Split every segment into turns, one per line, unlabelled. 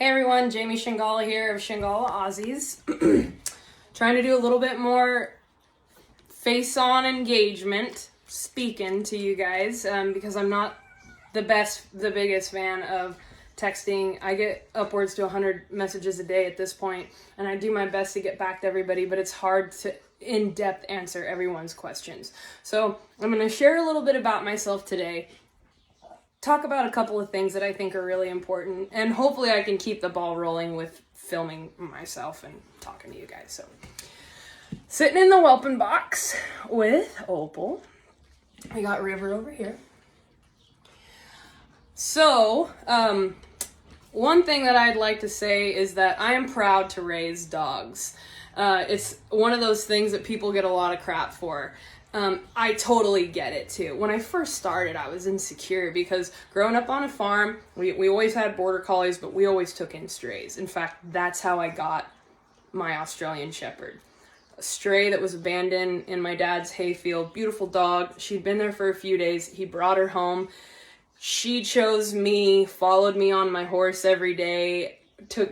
Hey everyone, Jamie Shingala here of Shingala Aussies. Trying to do a little bit more face-on engagement, speaking to you guys, because I'm not the biggest fan of texting. I get upwards to 100 messages a day at this point, and I do my best to get back to everybody, but it's hard to in-depth answer everyone's questions. So I'm going to share a little bit about myself today, talk about a couple of things that I think are really important, and hopefully I can keep the ball rolling with filming myself and talking to you guys. So, sitting in the whelping box with Opal. We got River over here. So, one thing that I'd like to say is that I am proud to raise dogs. It's one of those things that people get a lot of crap for. I totally get it too. When I first started, I was insecure because growing up on a farm, we always had border collies, but we always took in strays. In fact, that's how I got my Australian Shepherd. A stray that was abandoned in my dad's hayfield. Beautiful dog. She'd been there for a few days. He brought her home. She chose me, followed me on my horse every day,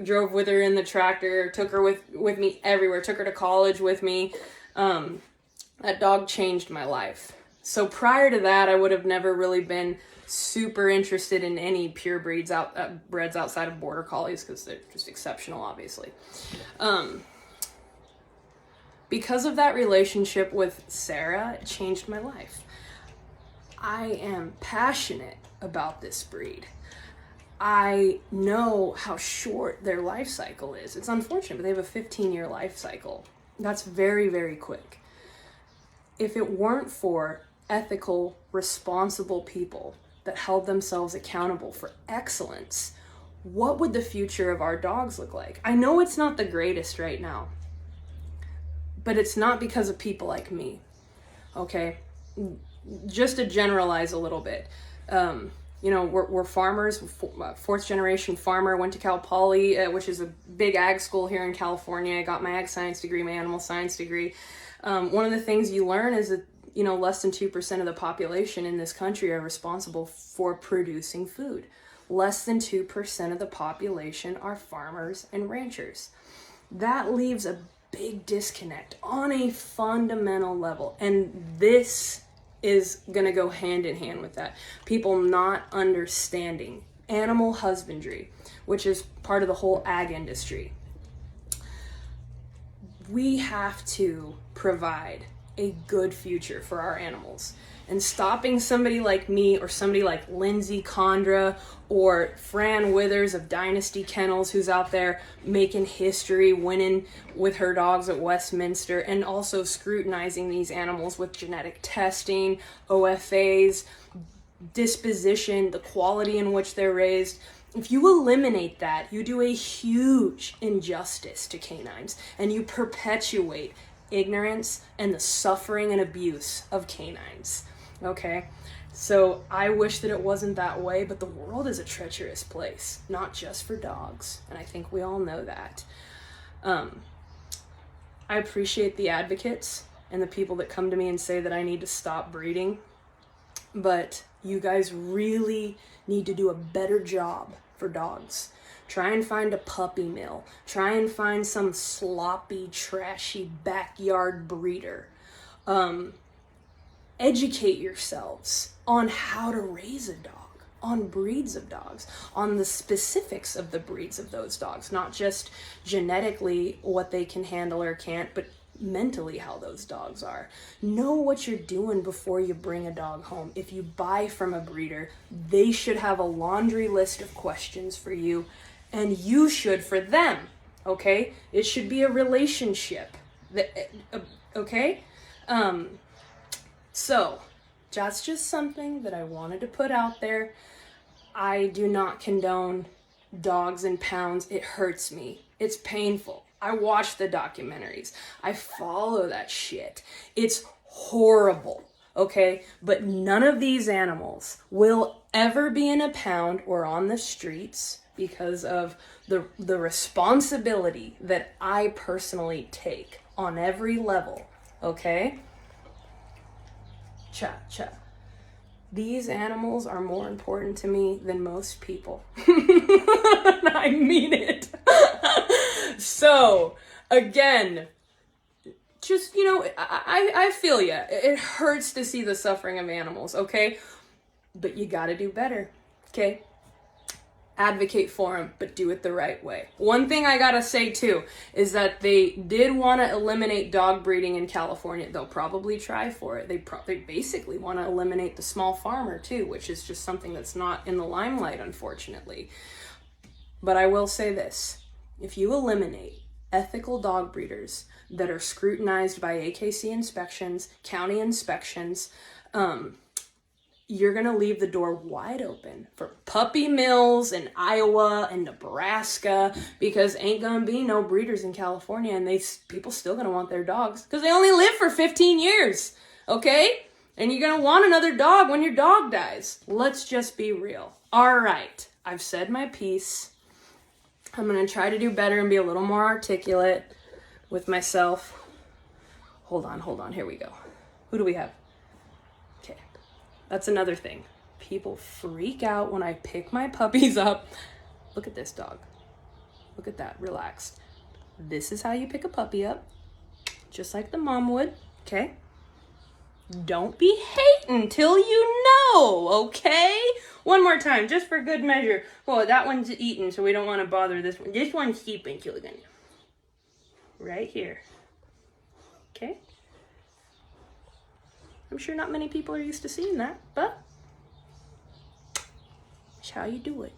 drove with her in the tractor, took her with me everywhere, took her to college with me. That dog changed my life. So prior to that, I would have never really been super interested in any pure breds outside of border collies because they're just exceptional, obviously. Because of that relationship with Sarah, it changed my life. I am passionate about this breed. I know how short their life cycle is. It's unfortunate, but they have a 15-year life cycle. That's very, very quick. If it weren't for ethical, responsible people that held themselves accountable for excellence, what would the future of our dogs look like? I know it's not the greatest right now, but it's not because of people like me, okay? Just to generalize a little bit, we're farmers, fourth generation farmer, went to Cal Poly, which is a big ag school here in California. I got my ag science degree, my animal science degree. One of the things you learn is that, less than 2% of the population in this country are responsible for producing food. Less than 2% of the population are farmers and ranchers. That leaves a big disconnect on a fundamental level. And this is going to go hand in hand with that. People not understanding animal husbandry, which is part of the whole ag industry. We have to provide a good future for our animals. And stopping somebody like me or somebody like Lindsay Condra or Fran Withers of Dynasty Kennels, who's out there making history, winning with her dogs at Westminster, and also scrutinizing these animals with genetic testing, OFAs, disposition, the quality in which they're raised. If you eliminate that, you do a huge injustice to canines, and you perpetuate ignorance and the suffering and abuse of canines, okay? So I wish that it wasn't that way, but the world is a treacherous place, not just for dogs, and I think we all know that. I appreciate the advocates and the people that come to me and say that I need to stop breeding, but you guys really need to do a better job for dogs. Try and find a puppy mill. Try and find some sloppy, trashy backyard breeder. Educate yourselves on how to raise a dog, on breeds of dogs, on the specifics of the breeds of those dogs, not just genetically what they can handle or can't, but mentally how those dogs are. Know what you're doing before you bring a dog home. If you buy from a breeder, they should have a laundry list of questions for you, and you should for them, okay? It should be a relationship, okay? So, that's just something that I wanted to put out there. I do not condone dogs in pounds. It hurts me. It's painful. I watch the documentaries. I follow that shit. It's horrible, okay? But none of these animals will ever be in a pound or on the streets because of the responsibility that I personally take on every level, okay? Cha-cha. These animals are more important to me than most people. I mean it. So, again, just, I feel ya. It hurts to see the suffering of animals, okay? But you gotta do better, okay? Advocate for them, but do it the right way. One thing I gotta say too is that they did want to eliminate dog breeding in California. They'll probably try for it. They basically want to eliminate the small farmer too, which is just something that's not in the limelight, unfortunately. But I will say this: if you eliminate ethical dog breeders that are scrutinized by AKC inspections, county inspections, you're going to leave the door wide open for puppy mills in Iowa and Nebraska, because ain't going to be no breeders in California, and people still going to want their dogs because they only live for 15 years, okay? And you're going to want another dog when your dog dies. Let's just be real. All right, I've said my piece. I'm going to try to do better and be a little more articulate with myself. Hold on. Here we go. Who do we have? Okay. That's another thing. People freak out when I pick my puppies up. Look at this dog. Look at that. Relaxed. This is how you pick a puppy up. Just like the mom would. Okay? Don't be hating till you know. Okay? One more time, just for good measure. Well, that one's eaten, so we don't want to bother this one. This one's sleeping, children. Right here. Okay? I'm sure not many people are used to seeing that, but it's how you do it.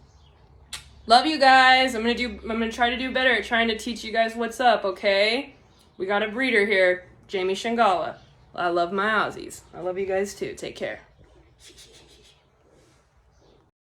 Love you guys. I'm gonna try to do better at trying to teach you guys what's up, okay? We got a breeder here, Jamie Shingala. I love my Aussies. I love you guys too. Take care.